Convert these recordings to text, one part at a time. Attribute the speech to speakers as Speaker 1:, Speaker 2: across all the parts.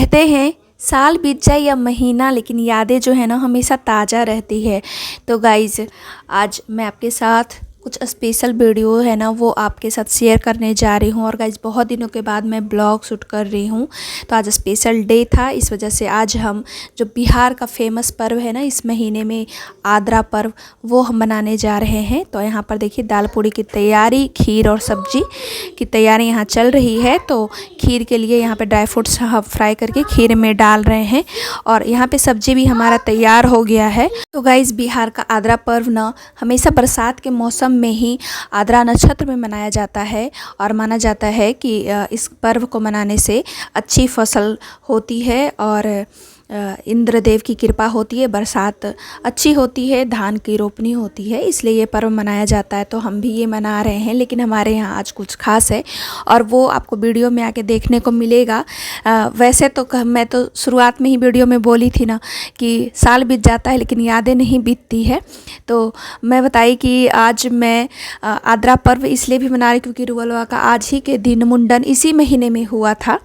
Speaker 1: कहते हैं साल बीत जाए या महीना, लेकिन यादें जो है ना हमेशा ताज़ा रहती है। तो गाइज़ आज मैं आपके साथ कुछ स्पेशल वीडियो है ना वो आपके साथ शेयर करने जा रही हूँ। और गाइज़ बहुत दिनों के बाद मैं ब्लॉग शूट कर रही हूँ, तो आज स्पेशल डे था, इस वजह से आज हम जो बिहार का फेमस पर्व है ना इस महीने में आद्रा पर्व, वो हम मनाने जा रहे हैं। तो यहाँ पर देखिए दाल पूड़ी की तैयारी, खीर और सब्जी की तैयारी यहाँ चल रही है। तो खीर के लिए यहाँ पे ड्राई फ्रूट्स हम फ्राई करके खीर में डाल रहे हैं और यहाँ पे सब्जी भी हमारा तैयार हो गया है। तो गाइज़ बिहार का आद्रा पर्व ना हमेशा बरसात के मौसम में ही आद्रा नक्षत्र में मनाया जाता है और माना जाता है कि इस पर्व को मनाने से अच्छी फसल होती है और इंद्रदेव की कृपा होती है, बरसात अच्छी होती है, धान की रोपनी होती है, इसलिए ये पर्व मनाया जाता है। तो हम भी ये मना रहे हैं, लेकिन हमारे यहाँ आज कुछ खास है और वो आपको वीडियो में आके देखने को मिलेगा। वैसे तो मैं तो शुरुआत में ही वीडियो में बोली थी ना कि साल बीत जाता है लेकिन यादें नहीं बीतती है। तो मैं बताई कि आज मैं आद्रा पर्व इसलिए भी मना रही क्योंकि रुवलवा का आज ही के दिन मुंडन इसी महीने में हुआ था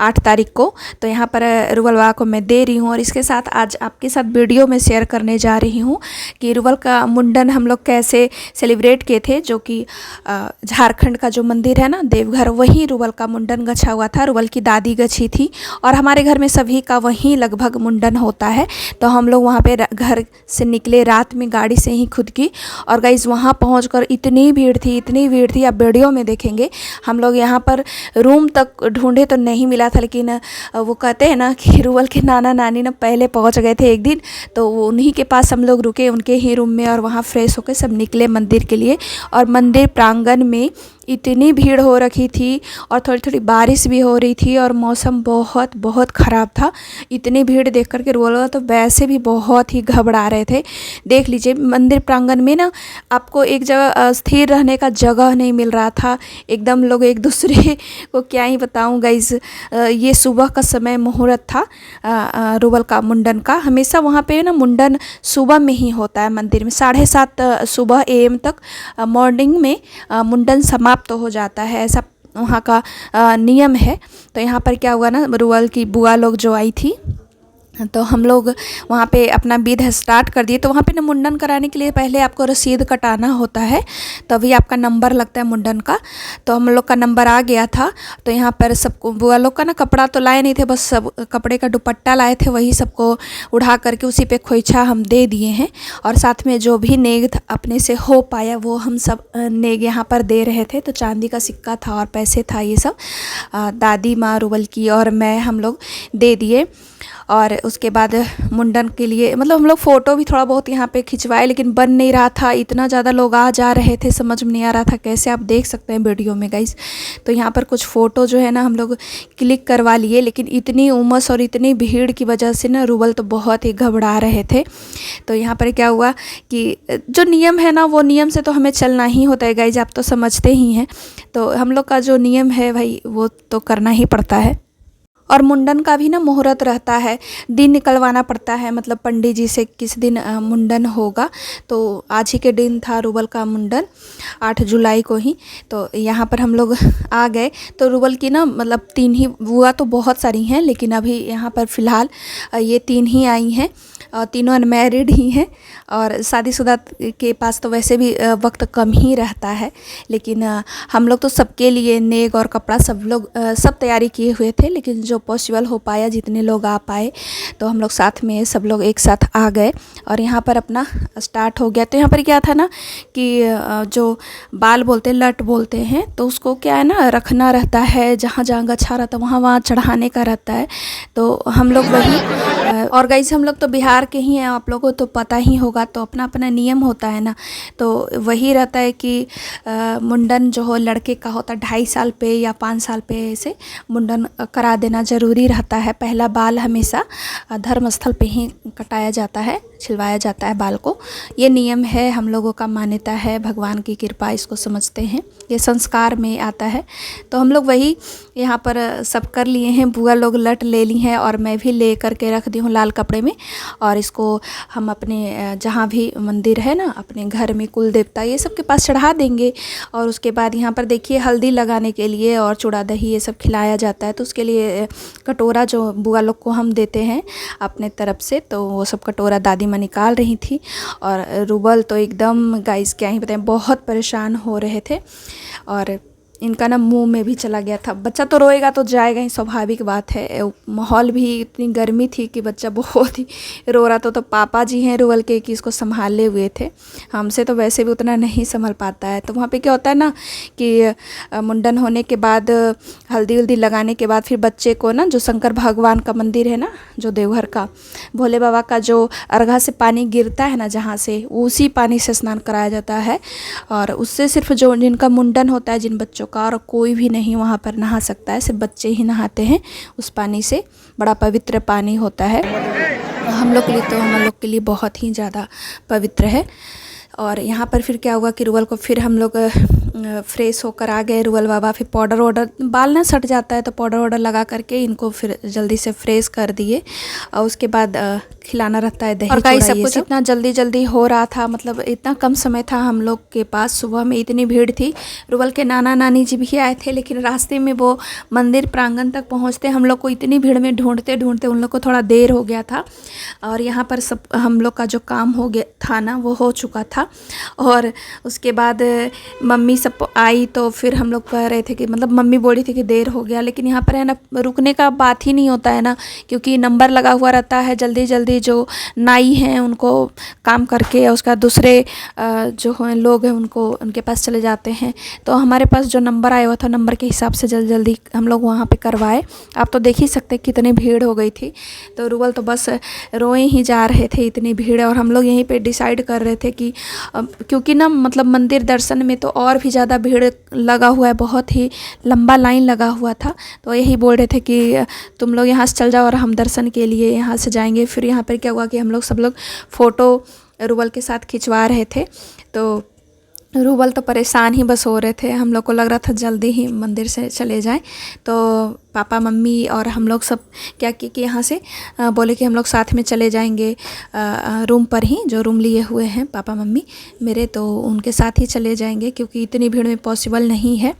Speaker 1: 8 तारीख को। तो यहाँ पर रुवलवा को मैं दे रही हूँ और इसके साथ आज आपके साथ वीडियो में शेयर करने जा रही हूँ कि रुवल का मुंडन हम लोग कैसे सेलिब्रेट किए थे। जो कि झारखंड का जो मंदिर है ना देवघर, वहीं रुवल का मुंडन गछा हुआ था, रुवल की दादी गछी थी और हमारे घर में सभी का वहीं लगभग मुंडन होता है। तो हम लोग वहाँ पे घर से निकले रात में गाड़ी से ही खुद की, और गाइज वहाँ पहुँच इतनी भीड़ थी, आप वीडियो में देखेंगे। हम लोग यहाँ पर रूम तक ढूंढे तो नहीं मिला था, लेकिन वो कहते हैं ना कि रुवल के नाना नानी ना पहले पहुंच गए थे एक दिन, तो उन्हीं के पास हम लोग रुके, उनके ही रूम में, और वहाँ फ्रेश होकर सब निकले मंदिर के लिए। और मंदिर प्रांगण में इतनी भीड़ हो रखी थी और थोड़ी थोड़ी बारिश भी हो रही थी और मौसम बहुत बहुत ख़राब था। इतनी भीड़ देख कर के रोला तो वैसे भी बहुत ही घबरा रहे थे। देख लीजिए मंदिर प्रांगण में ना आपको एक जगह स्थिर रहने का जगह नहीं मिल रहा था, एकदम लोग एक दूसरे को क्या ही बताऊं गाइज। ये सुबह का समय मुहूर्त था रुवल का मुंडन का। हमेशा वहाँ पे ना मुंडन सुबह में ही होता है मंदिर में, 7:30 सुबह AM तक मॉर्निंग में मुंडन समाप्त तो हो जाता है, ऐसा वहाँ का नियम है। तो यहाँ पर क्या हुआ ना, रुवल की बुआ लोग जो आई थी तो हम लोग वहाँ पे अपना विध स्टार्ट कर दिए। तो वहाँ पे ना मुंडन कराने के लिए पहले आपको रसीद कटाना होता है, तभी आपका नंबर लगता है मुंडन का। तो हम लोग का नंबर आ गया था। तो यहाँ पर सबको बुआ लोग का ना कपड़ा तो लाए नहीं थे, बस सब कपड़े का दुपट्टा लाए थे, वही सबको उड़ा करके उसी पे खोइछा हम दे दिए हैं। और साथ में जो भी नेग अपने से हो पाया वो हम सब नेग यहाँ पर दे रहे थे। तो चांदी का सिक्का था और पैसे था, ये सब दादी माँ रुवल की और मैं हम लोग दे दिए। और उसके बाद मुंडन के लिए मतलब हम लोग फ़ोटो भी थोड़ा बहुत यहाँ पे खिंचवाए, लेकिन बन नहीं रहा था, इतना ज़्यादा लोग आ जा रहे थे, समझ में नहीं आ रहा था कैसे, आप देख सकते हैं वीडियो में गाइस। तो यहाँ पर कुछ फ़ोटो जो है ना हम लोग क्लिक करवा लिए, लेकिन इतनी उमस और इतनी भीड़ की वजह से ना रुवल तो बहुत ही घबरा रहे थे। तो यहाँ पर क्या हुआ कि जो नियम है ना वो नियम से तो हमें चलना ही होता है गाइस, आप तो समझते ही हैं। तो हम लोग का जो नियम है भाई वो तो करना ही पड़ता है। और मुंडन का भी ना मुहूर्त रहता है, दिन निकलवाना पड़ता है, मतलब पंडित जी से किस दिन मुंडन होगा। तो आज ही के दिन था रुवल का मुंडन 8 जुलाई को ही। तो यहाँ पर हम लोग आ गए। तो रुवल की ना मतलब 3 ही बुआ तो बहुत सारी हैं, लेकिन अभी यहाँ पर फ़िलहाल ये 3 ही आई हैं, तीनों अनमैरिड ही हैं। और शादीशुदा के पास तो वैसे भी वक्त कम ही रहता है, लेकिन हम लोग तो सबके लिए नेग और कपड़ा सब लोग सब तैयारी किए हुए थे, लेकिन जो पॉसिबल हो पाया, जितने लोग आ पाए तो हम लोग साथ में सब लोग एक साथ आ गए और यहाँ पर अपना स्टार्ट हो गया। तो यहाँ पर क्या था ना कि जो बाल बोलते हैं, लट बोलते हैं, तो उसको क्या है ना रखना रहता है, जहाँ जहाँ गछा रहता है वहाँ चढ़ाने का रहता है। तो हम लोग वही, और गाइस हम लोग तो बिहार के ही हैं, आप लोगों को तो पता ही होगा, तो अपना अपना नियम होता है ना। तो वही रहता है कि मुंडन जो हो लड़के का होता है 2.5 साल पे या 5 साल पे ऐसे मुंडन करा देना ज़रूरी रहता है। पहला बाल हमेशा धर्मस्थल पे ही कटाया जाता है, छिलवाया जाता है बाल को, ये नियम है, हम लोगों का मान्यता है, भगवान की कृपा इसको समझते हैं, ये संस्कार में आता है। तो हम लोग वही यहाँ पर सब कर लिए हैं, बुआ लोग लट ले ली हैं और मैं भी ले करके रख दी हूँ। हूँ लाल कपड़े में, और इसको हम अपने जहाँ भी मंदिर है ना अपने घर में, कुल देवता ये सब के पास चढ़ा देंगे। और उसके बाद यहाँ पर देखिए हल्दी लगाने के लिए और चूड़ा दही ये सब खिलाया जाता है, तो उसके लिए कटोरा जो बुआ लोग को हम देते हैं अपने तरफ से, तो वो सब कटोरा दादी माँ निकाल रही थी। और रूबल तो एकदम गाइस क्या ही बताएं, बहुत परेशान हो रहे थे। और इनका ना मुंह में भी चला गया था। बच्चा तो रोएगा तो जाएगा ही, स्वाभाविक बात है। माहौल भी इतनी गर्मी थी कि बच्चा बहुत ही रो रहा था। तो पापा जी हैं रूबल के कि इसको संभाले हुए थे, हमसे तो वैसे भी उतना नहीं संभल पाता है। तो वहाँ पे क्या होता है ना कि मुंडन होने के बाद हल्दी वल्दी लगाने के बाद फिर बच्चे को ना, जो शंकर भगवान का मंदिर है ना, जो देवघर का भोले बाबा का जो अर्घा से पानी गिरता है ना जहाँ से, उसी पानी से स्नान कराया जाता है। और उससे सिर्फ जो जिनका मुंडन होता है, जिन बच्चों का, और कोई भी नहीं वहाँ पर नहा सकता है, सिर्फ बच्चे ही नहाते हैं उस पानी से। बड़ा पवित्र पानी होता है हम लोग के लिए, तो हम लोग के लिए बहुत ही ज़्यादा पवित्र है। और यहाँ पर फिर क्या हुआ कि रूबल को फिर हम लोग फ्रेश होकर आ गए। रूबल बाबा फिर पाउडर वाउडर, बाल ना सट जाता है तो पाउडर वाउडर लगा करके इनको फिर जल्दी से फ्रेश कर दिए। और उसके बाद खिलाना रहता है दही चूड़ा। और गाइस सब कुछ इतना जल्दी जल्दी हो रहा था, मतलब इतना कम समय था हम लोग के पास। सुबह में इतनी भीड़ थी। रूबल के नाना नानी जी भी आए थे, लेकिन रास्ते में वो मंदिर प्रांगण तक पहुँचते हम लोग को इतनी भीड़ में ढूंढते ढूंढते उन लोग को थोड़ा देर हो गया था। और यहाँ पर सब हम लोग का जो काम हो गया था ना, वो हो चुका था। और उसके बाद मम्मी सब आई, तो फिर हम लोग कह रहे थे कि मतलब मम्मी बोल रही थी कि देर हो गया, लेकिन यहाँ पर है ना रुकने का बात ही नहीं होता है ना, क्योंकि नंबर लगा हुआ रहता है। जल्दी जल्दी जो नाई हैं उनको काम करके उसका दूसरे जो हैं लोग हैं उनको उनके पास चले जाते हैं। तो हमारे पास जो नंबर आया हुआ था, नंबर के हिसाब से जल्दी जल्दी हम लोग वहाँ पे करवाए। आप तो देख ही सकते कितनी भीड़ हो गई थी। तो रूबल तो बस रोए ही जा रहे थे, इतनी भीड़ है। और हम लोग यहीं पे डिसाइड कर रहे थे कि क्योंकि ना मतलब मंदिर दर्शन में तो और भी ज़्यादा भीड़ लगा हुआ है, बहुत ही लंबा लाइन लगा हुआ था। तो यही बोल रहे थे कि तुम लोग यहाँ से चल जाओ और हम दर्शन के लिए यहाँ से जाएंगे। फिर यहाँ पर क्या हुआ कि हम लोग सब लोग फ़ोटो रूबल के साथ खिंचवा रहे थे। तो रूबल तो परेशान ही बस हो रहे थे, हम लोग को लग रहा था जल्दी ही मंदिर से चले जाएं। तो पापा मम्मी और हम लोग सब क्या किए कि यहाँ से बोले कि हम लोग साथ में चले जाएंगे रूम पर ही, जो रूम लिए हुए हैं पापा मम्मी मेरे, तो उनके साथ ही चले जाएंगे, क्योंकि इतनी भीड़ में पॉसिबल नहीं है।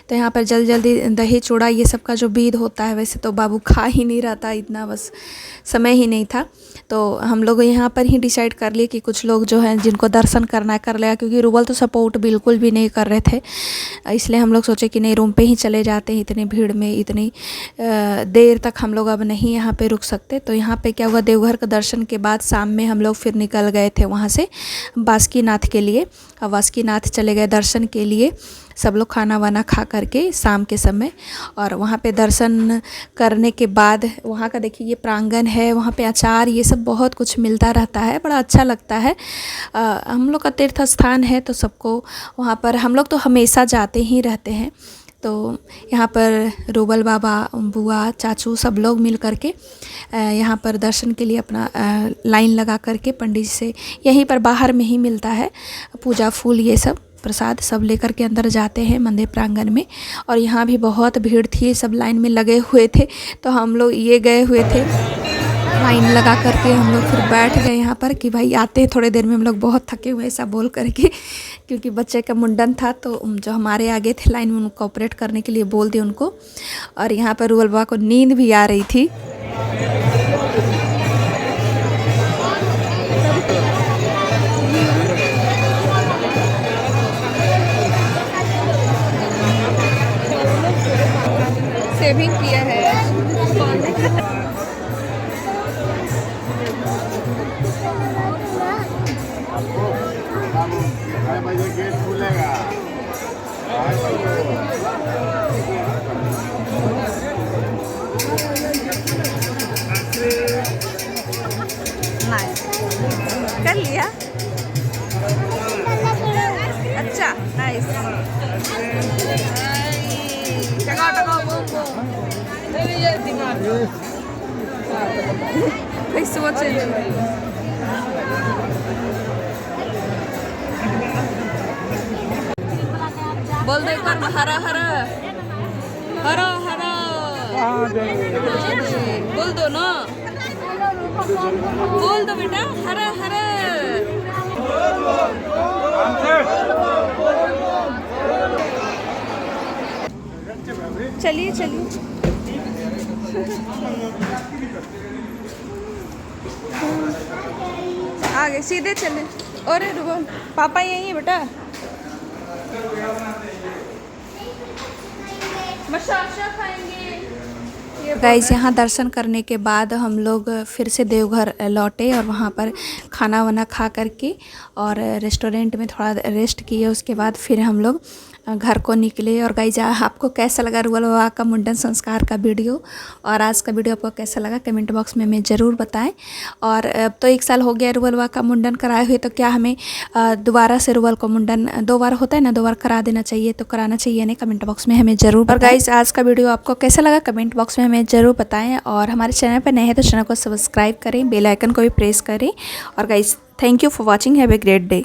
Speaker 1: तो यहाँ पर जल्दी जल्दी दही चूड़ा ये सब का जो विध होता है, वैसे तो बाबू खा ही नहीं रहा था, इतना बस समय ही नहीं था। तो हम लोग यहाँ पर ही डिसाइड कर लिए कि कुछ लोग जो हैं जिनको दर्शन करना है कर लेगा, क्योंकि रूबल तो सपोर्ट बिल्कुल भी नहीं कर रहे थे। इसलिए हम लोग सोचे कि नहीं, रूम पे ही चले जाते हैं, इतनी भीड़ में इतनी देर तक हम लोग अब नहीं यहाँ पे रुक सकते। तो यहाँ पे क्या हुआ, देवघर का दर्शन के बाद शाम में हम लोग फिर निकल गए थे वहाँ से बासुकीनाथ के लिए। और बासुकीनाथ चले गए दर्शन के लिए, सब लोग खाना वाना खा करके शाम के समय। और वहाँ पे दर्शन करने के बाद वहाँ का देखिए ये प्रांगण है, वहाँ पे अचार ये सब बहुत कुछ मिलता रहता है, बड़ा अच्छा लगता है। हम लोग का तीर्थ स्थान है, तो सबको वहाँ पर हम लोग तो हमेशा जाते ही रहते हैं। तो यहाँ पर रूबल बाबा, बुआ, चाचू सब लोग मिल करके यहाँ पर दर्शन के लिए अपना लाइन लगा करके पंडित से, यहीं पर बाहर में ही मिलता है पूजा फूल ये सब प्रसाद, सब लेकर के अंदर जाते हैं मंदिर प्रांगण में। और यहाँ भी बहुत भीड़ थी, सब लाइन में लगे हुए थे। तो हम लोग ये गए हुए थे लाइन लगा करके, हम लोग फिर बैठ गए यहाँ पर कि भाई आते हैं थोड़ी देर में, हम लोग बहुत थके हुए ऐसा बोल करके, क्योंकि बच्चे का मुंडन था। तो जो हमारे आगे थे लाइन में, उनको ऑपरेट करने के लिए बोल दिए उनको। और यहाँ पर रूबल बाबा को नींद भी आ रही थी। सेविंग किया है।
Speaker 2: गेट खुलेगा।
Speaker 1: कर लिया, अच्छा नाइस। कैसे बचे बोल दो एक बार, हरा हरा हरा हरा बोल दो ना। बोल दो बेटा, हर हर। चलिए चलिए। आगे सीधे चले। और रुको, पापा यही है बेटा। मशाशा खाएंगे। गाइस यहाँ दर्शन करने के बाद हम लोग फिर से देवघर लौटे और वहाँ पर खाना वाना खा करके और रेस्टोरेंट में थोड़ा रेस्ट किए। उसके बाद फिर हम लोग घर को निकले। और गाइस आपको कैसा लगा रुअल बाबा का मुंडन संस्कार का वीडियो, और आज का वीडियो आपको कैसा लगा कमेंट बॉक्स में हमें ज़रूर बताएं। और अब तो 1 साल हो गया रुअल बाबा का मुंडन कराए हुए, तो क्या हमें दोबारा से रुअल को मुंडन 2 बार होता है ना, 2 बार करा देना चाहिए? तो कराना चाहिए नहीं, कमेंट बॉक्स में हमें ज़रूर। और गाइस आज का वीडियो आपको कैसा लगा कमेंट बॉक्स में हमें ज़रूर बताएं। और हमारे चैनल पर नए हैं तो चैनल को सब्सक्राइब करें, बेल आइकन को भी प्रेस करें। और guys thank you for watching, have a great day.